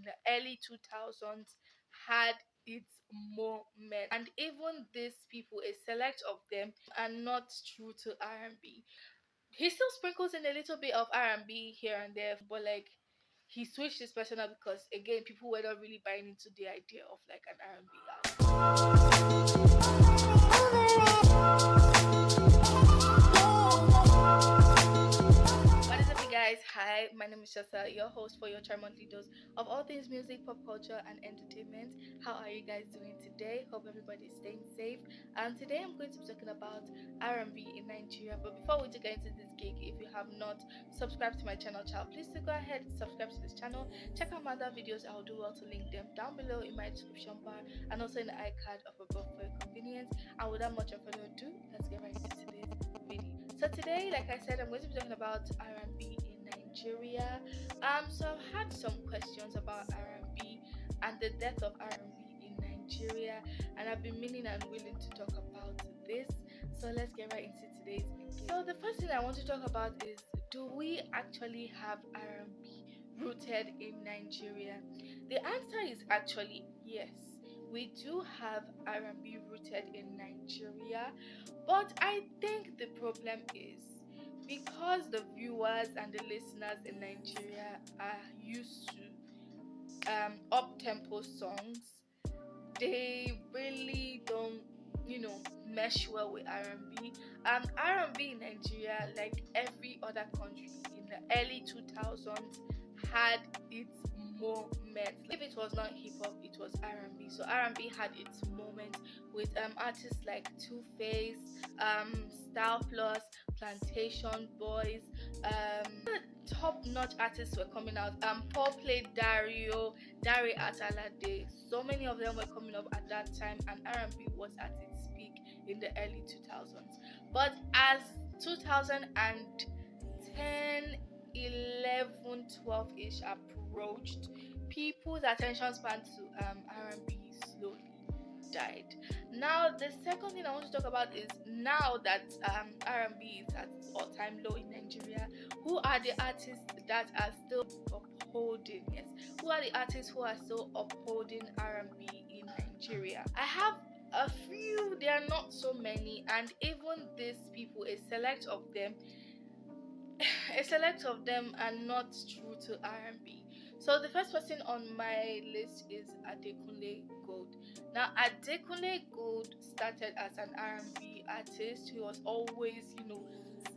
the early 2000s had its moment, and even these people, a select of them, are not true to R&B. He still sprinkles in a little bit of R&B here and there, but like he switched his persona because again people were not really buying into the idea of like an R&B What is up, you guys? Hi, my name is Jessa, your host for your trimonthly dose of all things music, pop culture, and entertainment. How are you guys doing today? Hope everybody is staying safe. And today I'm going to be talking about R&B in Nigeria. But before we get into this gig, if you have not subscribed to my channel, child, please do go ahead and subscribe to this channel. Check out my other videos. I'll do well to link them down below in my description bar and also in the iCard of above for your convenience. And without much further ado, let's get right into today's video. So today, like I said, I'm going to be talking about R&B in Nigeria. So I've had some questions about R&B and the death of R&B in Nigeria, and I've been meaning and willing to talk about this. So let's get right into today's video. So the first thing I want to talk about is, do we actually have R&B rooted in Nigeria? The answer is actually yes. We do have R&B rooted in Nigeria, but I think the problem is because the viewers and the listeners in Nigeria are used to up-tempo songs, they really don't mesh well with R&B. R&B in Nigeria, like every other country in the early 2000s, had its moment. If it was not hip-hop, it was R&B. So R&B had its moment with artists like Two-Face, Style Plus, Plantation Boys, top-notch artists were coming out. Paul played Dari Atalade. So many of them were coming up at that time, and R&B was at its peak in the early 2000s. But as 2010, 11, 12-ish approached, people's attention span to R&B slowly died. Now, the second thing I want to talk about is, now that R&B is at its all-time low in Nigeria, who are the artists that are still upholding? Yes, who are the artists who are still upholding R&B in Nigeria? I have a few. There are not so many, and even these people, a select of them are not true to R&B. So the first person on my list is Adekunle Gold. Now, Adekunle Gold started as an R&B artist. He was always,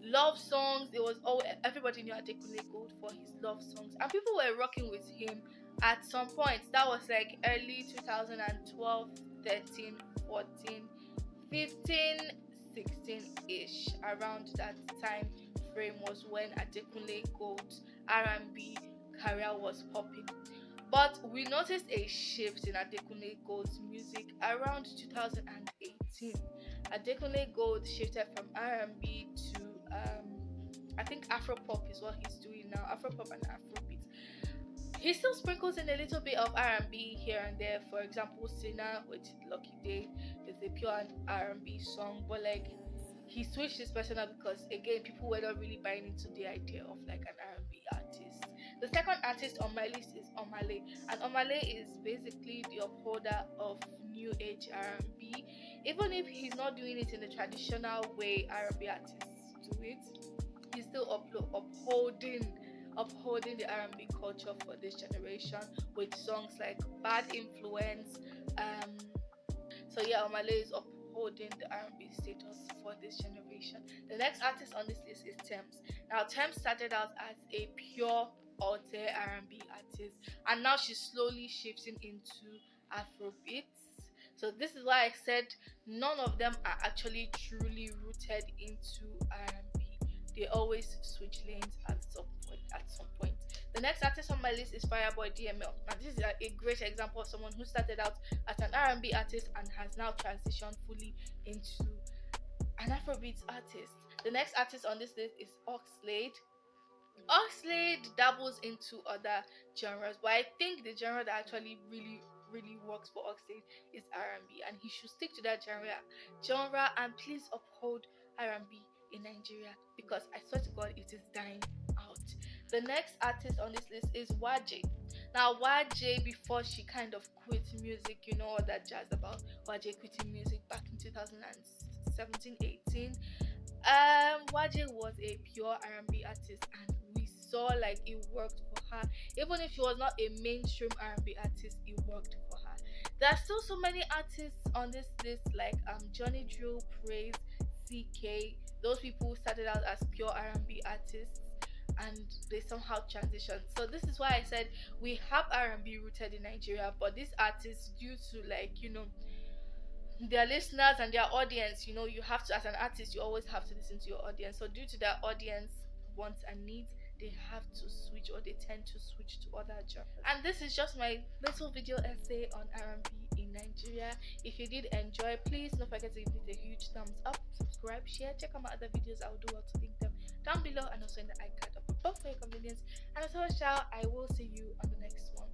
love songs. It was everybody knew Adekunle Gold for his love songs, and people were rocking with him at some point. That was like early 2012, 13, 14, 15, 16-ish. Around that time frame was when Adekunle Gold's R&B career was popping. But we noticed a shift in Adekunle Gold's music around 2018. Adekunle Gold shifted from R&B to I think Afropop is what he's doing now. Afropop and Afrobeat. He still sprinkles in a little bit of R&B here and there. For example, Sinner with Lucky Day is a pure R&B song, but like he switched his persona because again people were not really buying into the idea of like an R&B artist. The second artist on my list is Omah, and Omah is basically the upholder of new age R&B. Even if he's not doing it in the traditional way R&B artists do it, he's still upholding the R&B culture for this generation with songs like Bad Influence. So yeah, Omah is upholding the R&B status for this generation. The next artist on this list is Tems. Now, Tems started out as a pure alter R&B artist, and now she's slowly shifting into Afrobeats. So this is why I said none of them are actually truly rooted into R&B. They always switch lanes at some point. The next artist on my list is FIREBOY DML. Now, this is a great example of someone who started out as an R&B artist and has now transitioned fully into an Afrobeats artist. The next artist on this list is OXLADE. OXLADE dabbles into other genres, but I think the genre that actually really works for OXLADE is R&B, and he should stick to that genre and please uphold R&B in Nigeria, because I swear to God it is dying out. The next artist on this list is WAJE. Now, WAJE, before she kind of quit music, you know all that jazz about WAJE quitting music back in 2017-18. WAJE was a pure R&B artist, and we saw like it worked for her. Even if she was not a mainstream R&B artist, it worked for her. There are still so many artists on this list, like Johnny Drew, Praise, CK. Those people started out as pure R&B artists, and they somehow transitioned. So this is why I said we have R&B rooted in Nigeria, but these artists, due to their listeners and their audience, you have to, as an artist, you always have to listen to your audience. So due to their audience wants and needs, they have to switch, or they tend to switch to other genres. And this is just my little video essay on R&B in Nigeria. If you did enjoy, please don't forget to give it a huge thumbs up, subscribe, share, check out my other videos. I'll do well to link them down below and also in the iCard up above for your convenience. And as always, I will see you on the next one.